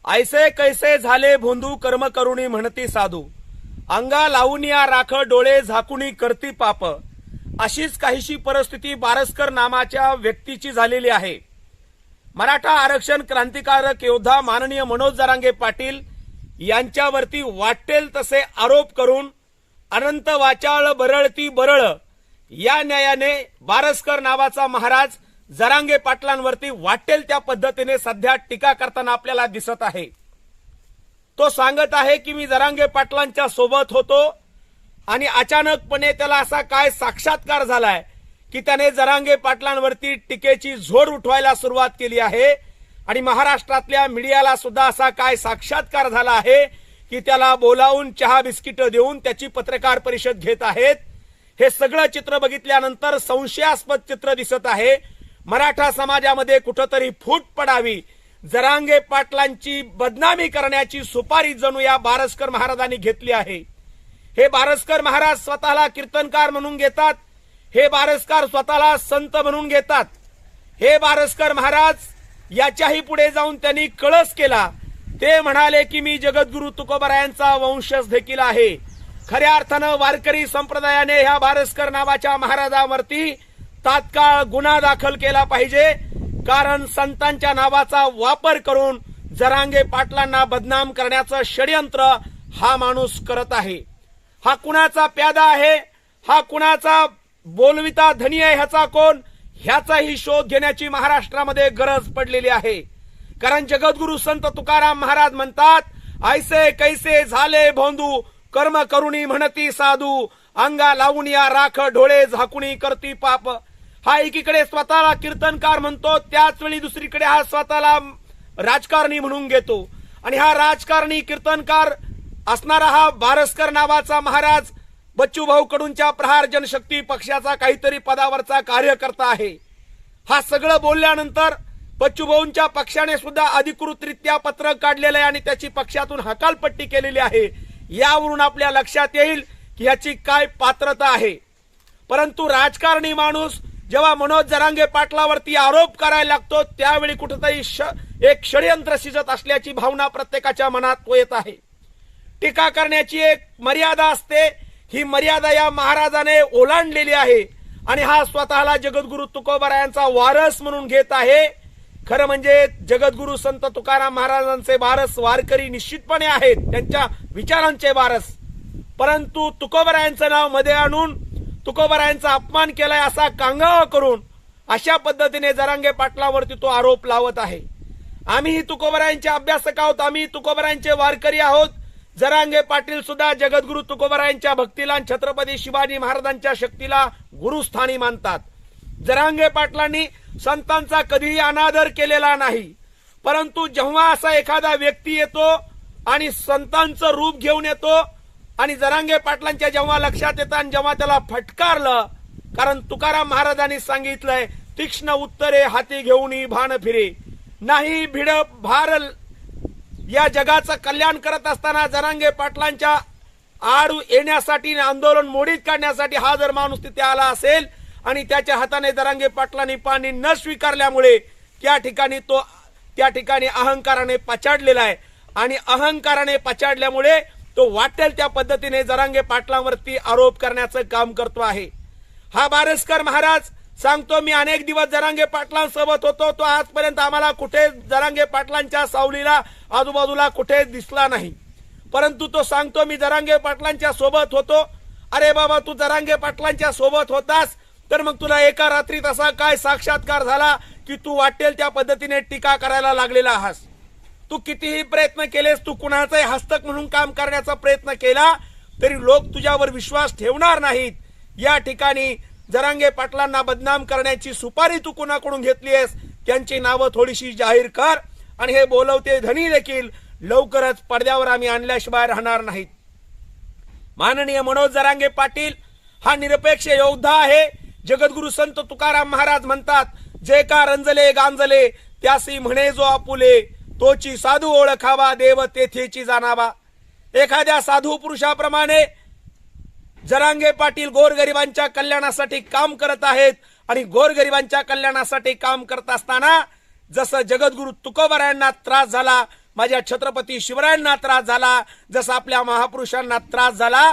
ऐसे कैसे झाले भोंदू कर्म करुणी म्हणती साधू, अंगा लावूनिया राख डोळे झाकुनी करती पाप. अशीच काहीशी परिस्थिती बारस्कर नामाच्या व्यक्तीची झालेली आहे. मराठा आरक्षण क्रांतिकारक योद्धा माननीय मनोज जरांगे पाटील यांच्यावरती वाटेल तसे आरोप करून अनंत वाचाळ बरळती बरळ या न्यायाने बारस्कर नावाचा महाराज जरांगे पाटलांवरती वाटेल त्या पद्धतीने सध्या टीका करताना आपल्याला दिसत आहे. तो सांगत आहे की मी जरांगे पाटलांच्या सोबत होतो आणि अचानकपणे त्याला असा काय साक्षात्कार झालाय की त्याने जरांगे पाटलांवरती टीकेची झोड उठवायला सुरुवात केली आहे आणि महाराष्ट्रातल्या मीडियाला सुद्धा असा काय साक्षात्कार झाला आहे की त्याला बोलावून चहा बिस्किट देऊन त्याची पत्रकार परिषद घेत आहेत. हे सगळं चित्र बघितल्यानंतर संशयास्पद चित्र दिसत आहे. मराठा समाजामध्ये कुठेतरी फूट पडावी, जरांगे पाटलांची बदनामी करण्याची सुपारी जणू या बारस्कर महाराजांनी घेतली आहे. हे बारस्कर महाराज स्वतःला कीर्तनकार म्हणून घेतात, हे बारस्कर स्वतःला संत म्हणून घेतात. हे बारस्कर महाराज याच्याही पुढे जाऊन त्यांनी कळस केला. ते म्हणाले की मी जगद्गुरु तुकोबरायांचा वंशज देखील आहे. खऱ्या अर्थानं वारकरी संप्रदायाने ह्या बारस्कर नावाच्या महाराजांवरती तात्काळ गुन्हा दाखल केला पाहिजे, कारण संतांच्या नावाचा वापर करून जरांगे पाटलांना बदनाम करण्याचं षडयंत्र हा माणूस करत आहे. हा कुणाचा प्यादा आहे, हा कुणाचा बोलविता धनी आहे, ह्याचा कोण, ह्याचाही शोध घेण्याची महाराष्ट्रामध्ये गरज पडलेली आहे. कारण जगद्गुरु संत तुकाराम महाराज म्हणतात, ऐसे कैसे झाले भोंदू कर्म करुणी म्हणती साधू, अंगा लावून या राख डोळे झाकुणी करती पाप. हा एकीकडे स्वतःला कीर्तनकार म्हणतो, त्याच वेळी दुसरीकडे हा स्वतःला राजकारणी म्हणून घेतो. आणि हा राजकारणी कीर्तनकार असणारा हा बारस्कर नावाचा महाराज बच्चूभाऊ कडूंच्या प्रहार जनशक्ती पक्षाचा काहीतरी पदावरचा कार्यकर्ता आहे. हा सगळं बोलल्यानंतर बच्चूभाऊंच्या पक्षाने सुद्धा अधिकृतरित्या पत्रक काढलेलं आहे आणि त्याची पक्षातून हकालपट्टी केलेली आहे. यावरून आपल्या लक्षात येईल की ह्याची काय पात्रता आहे. परंतु राजकारणी माणूस जेव्हा मनोज जरांगे पाटलावरती आरोप करायला लागतो त्यावेळी कुठेतरी एक षडयंत्र शिजत असल्याची भावना प्रत्येकाच्या मनात येत आहे. टीका करण्याची एक मर्यादा असते, ही मर्यादा या महाराजाने ओलांडलेली आहे आणि हा स्वतःला जगद्गुरु तुकोबरायांचा वारस म्हणून घेत आहे. खरं म्हणजे जगद्गुरु संत तुकाराम महाराजांचे वारस वारकरी निश्चितपणे आहेत, त्यांच्या विचारांचे वारस. परंतु तुकोबरायांचं नाव मध्ये आणून तुकोबरायांचा अपमान केलाय असा कांगावा करून अशा पद्धतीने जरांगे पाटलावरती तो आरोप लावत आहे. आम्हीही तुकोबरायांचे अभ्यासक आहोत, आम्ही तुकोबरायांचे वारकरी आहोत. जरांगे पाटील सुद्धा जगद्गुरु तुकोबरायांच्या भक्तीला छत्रपती शिवाजी महाराजांच्या शक्तीला गुरुस्थानी मानतात. जरांगे पाटलांनी संतांचा कधीही अनादर केलेला नाही. परंतु जेव्हा असा एखादा व्यक्ती येतो आणि संतांचं रूप घेऊन येतो आणि जरांगे पाटलांच्या जेव्हा लक्षात येतं आणि जेव्हा त्याला फटकारलं, कारण तुकाराम महाराजांनी सांगितलंय, तीक्ष्ण उत्तरे हाती घेऊन भान फिरे, नाही भिड भार. या जगाचं कल्याण करत असताना जरांगे पाटलांच्या आड येण्यासाठी आंदोलन मोडीत काढण्यासाठी हा जर माणूस तिथे आला असेल आणि त्याच्या हाताने जरांगे पाटलांनी पाणी न स्वीकारल्यामुळे त्या ठिकाणी अहंकाराने पछाडलेला आहे आणि अहंकाराने पछाडल्यामुळे तो वाटेल त्या पद्धतीने जरांगे पाटलांवरती आरोप करण्याचं काम करतो आहे. हा बारस्कर महाराज सांगतो, मी अनेक दिवस जरांगे पाटलांसोबत होतो, तो आजपर्यंत आम्हाला कुठे जरांगे पाटलांच्या सावलीला आजूबाजूला कुठे दिसला नाही. परंतु तो सांगतो, मी जरांगे पाटलांच्या सोबत होतो. अरे बाबा, तू जरांगे पाटलांच्या सोबत होतास तर मग तुला एका रात्रीत असा काय साक्षात्कार झाला की तू वाटेल त्या पद्धतीने टीका करायला लागलेला आहास. तू कितीही प्रयत्न केलेस, तू कुणाचाही हस्तक म्हणून काम करण्याचा प्रयत्न केला तरी लोक तुझ्यावर विश्वास ठेवणार नाहीत. या ठिकाणी जरांगे पाटलांना बदनाम करण्याची सुपारी तू कुणाकडून घेतली आहेस, त्यांची नावं थोडीशी जाहीर कर आणि हे बोलवते धनी देखील लवकरच पडद्यावर आम्ही आणल्याशिवाय राहणार नाहीत. माननीय मनोज जरांगे पाटील हा निरपेक्ष योद्धा आहे. जगद्गुरु संत तुकाराम महाराज म्हणतात, जे का रंजले गांजले त्यासी म्हणे जो आपुले, तोची साधू ओळखावा देव तेथेची जाणावा. एखाद्या साधू पुरुषाप्रमाणे जरांगे पाटील गोरगरिबांच्या कल्याणासाठी काम करत आहेत आणि गोरगरिबांच्या कल्याणासाठी काम करत असताना जसं जगद्गुरु तुकोबरायांना त्रास झाला, माझ्या छत्रपती शिवरायांना त्रास झाला, जसा आपल्या महापुरुषांना त्रास झाला,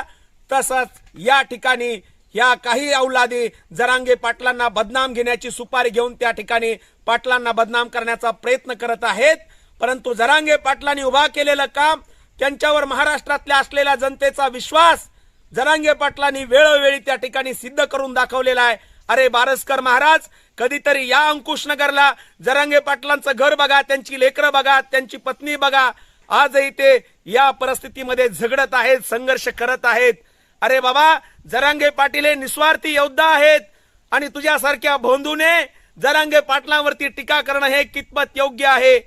तसंच या ठिकाणी या काही औलादी जरांगे पाटलांना बदनाम घेण्याची सुपारी घेऊन त्या ठिकाणी पाटलांना बदनाम करण्याचा प्रयत्न करत आहेत। परंतु जरांगे पाटलांनी उभा केलेलं काम, त्यांच्यावर महाराष्ट्रातल्या असलेला जनतेचा विश्वास जरांगे पाटलांनी वेळोवेळी त्या ठिकाणी सिद्ध करून दाखवलेला आहे। अरे बारसकर महाराज, कधीतरी या अंकुशनगरला जरांगे पाटलांचं घर बघा, त्यांची लेकरं बघा, त्यांची पत्नी बघा, आजही ते या परिस्थितीमध्ये झगडत आहेत, संघर्ष करत आहेत। अरे बाबा, जरांगे पाटील हे निस्वार्थी योद्धा आहेत आणि तुझ्यासारख्या भोंदूने जरांगे पाटलांवरती टीका करणं हे कितपत योग्य आहे?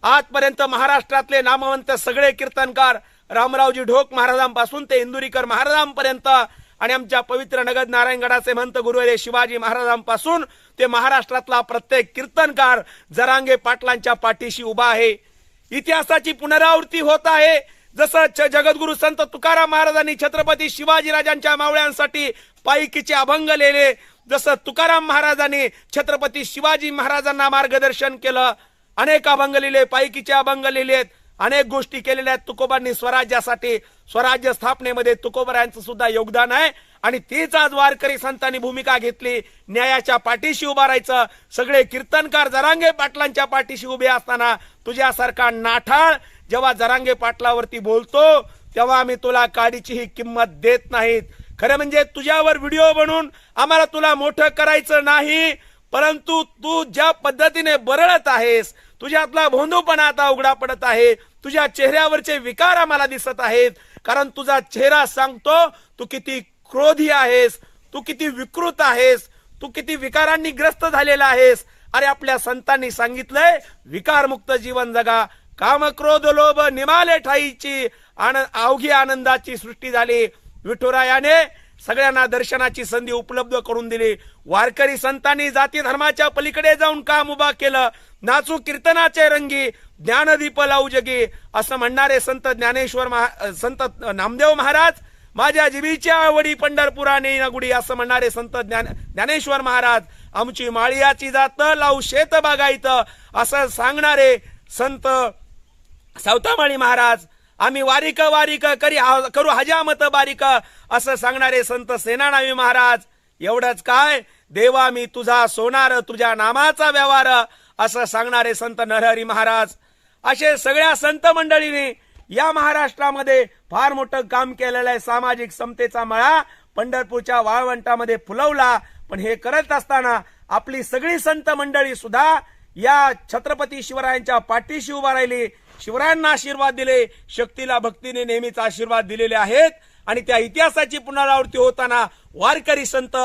आजपर्यंत महाराष्ट्रातले नामवंत सगळे कीर्तनकार रामरावजी ढोक महाराजांपासून ते इंदुरीकर महाराजांपर्यंत आणि आमच्या पवित्र नगद नारायणगडाचे महंत गुरुवर्य शिवाजी महाराजांपासून ते महाराष्ट्रातला प्रत्येक कीर्तनकार जरांगे पाटलांच्या पाठीशी उभा आहे। इतिहासाची पुनरावृत्ती होत आहे। जसं जगद्गुरु संत तुकाराम महाराजांनी छत्रपती शिवाजीराजांच्या मावळ्यांसाठी पायकीचे अभंग लिहिले, जसं तुकाराम महाराजांनी छत्रपती शिवाजी महाराजांना मार्गदर्शन केलं, अनेक अभंग लिहिले, पायकीचे अभंग लिहिलेत, अनेक गोष्टी केलेल्या आहेत तुकोबांनी स्वराज्यासाठी। स्वराज्य स्थापनेमध्ये तुकोबांचं सुद्धा योगदान आहे आणि तीच आज वारकरी संतांनी भूमिका घेतली, न्यायाच्या पाठीशी उभा राहायचं। सगळे कीर्तनकार जरांगे पाटलांच्या पाठीशी उभे असताना तुझ्यासारखा नाठाळ जेव्हा जरांगे पाटलावरती बोलतो तेव्हा आम्ही तुला काडीचीही किंमत देत नाहीत। खरं म्हणजे तुझ्यावर व्हिडिओ बनवून आम्हाला तुला मोठं करायचं नाही, परंतु तू ज्या पद्धतीने बरळत आहेस, तुझ्यातला भोंदूपणा आता उघडा पडत आहे, तुझ्या चेहऱ्यावरचे विकार आम्हाला दिसत आहेत, कारण तुझा चेहरा सांगतो तू किती क्रोधी आहेस, तू किती विकृत आहेस, तू किती विकारांनी ग्रस्त झालेला आहेस। अरे आपल्या संतांनी सांगितलंय, विकारमुक्त जीवन जगा, काम क्रोध लोभ निमाले ठाईची अवघी आनंदाची सृष्टी झाली। विठुरायाने सगळ्यांना दर्शनाची संधी उपलब्ध करून दिली। वारकरी संतांनी जाती धर्माच्या पलीकडे जाऊन काम उभा केलं। नाचू कीर्तनाचे रंगी, ज्ञानदीप लावू जगी, असं म्हणणारे संत संत नामदेव महाराज, माझ्या जीवीच्या आवडी पंढरपुराने नगुडी, असं म्हणणारे संत ज्ञानेश्वर महाराज, आमची माळियाची जात लावू शेत बागायत, असं सांगणारे संत सावतामाळी महाराज, आम्ही वारिक वारिक करू हजामत बारीक, असं सांगणारे संत सेनानावी महाराज। एवढंच काय, देवा मी तुझा सोनार, तुझ्या नामाचा व्यवहार, असं सांगणारे संत नरहरी महाराज। असे सगळ्या संत मंडळीने या महाराष्ट्रामध्ये फार मोठं काम केलेलं आहे। सामाजिक समतेचा मळा पंढरपूरच्या वाळवंटामध्ये फुलवला, पण हे करत असताना आपली सगळी संत मंडळी सुद्धा या छत्रपती शिवरायांच्या पाठीशी उभा राहिली, शिवरायांना आशीर्वाद दिले, शक्तीला भक्तीने नेहमीच आशीर्वाद दिलेले आहेत। आणि त्या इतिहासाची पुनरावृत्ती होताना वारकरी संत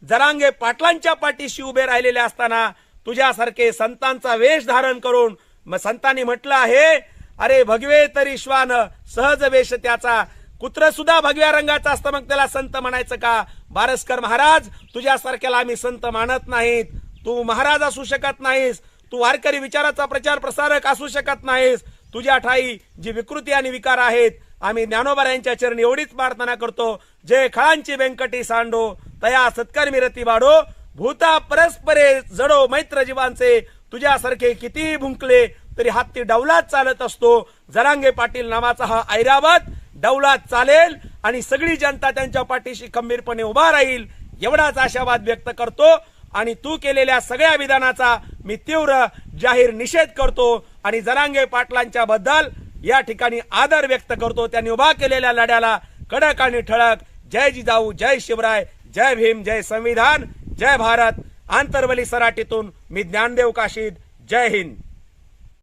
जरांगे पाटलांच्या पाठीशी उभे राहिलेले असताना तुझ्यासारखे संतांचा वेश धारण करून, मग संतांनी म्हटलं आहे, अरे भगवे तरी श्वान सहज वेश त्याचा, कुत्र सुद्धा भगव्या रंगाचा असतं, मग त्याला संत म्हणायचं का? बारसकर महाराज, तुझ्यासारख्याला आम्ही संत मानत नाहीत, तू महाराज असू शकत नाहीस, तू वारकरी विचाराचा प्रचार प्रसारक असू शकत नाहीस, तुझ्या ठाई जी विकृती आणि विकार आहेत, आम्ही ज्ञानोबा यांच्या चरणी एवढीच प्रार्थना करतो, जय खळांची व्यंकटी सांडो, तया सत्कर्मी रती वाढो, भूता परस्परे जडो मैत्र जीवांचे, तुझ्यासारखे किती भुंकले तरी हत्ती डौलात चालत असतो। जरांगे पाटील नावाचा हा ऐरावत डौलात चालेल आणि सगळी जनता त्यांच्या पाठीशी खंबीरपणे उभा राहील, एवढाच आशावाद व्यक्त करतो। आणि तू केलेल्या सगळ्या विधानाचा मी तीव्र जाहीर निषेध करतो आणि जरांगे पाटलांच्या बद्दल या ठिकाणी आदर व्यक्त करतो। त्यांनी उभा केलेल्या लढ्याला कडक आणि ठळक जय जिजाऊ, जय शिवराय, जय भीम, जय संविधान, जय भारत। आंतरवली सराटीतून मी ज्ञानदेव काशीद, जय हिंद।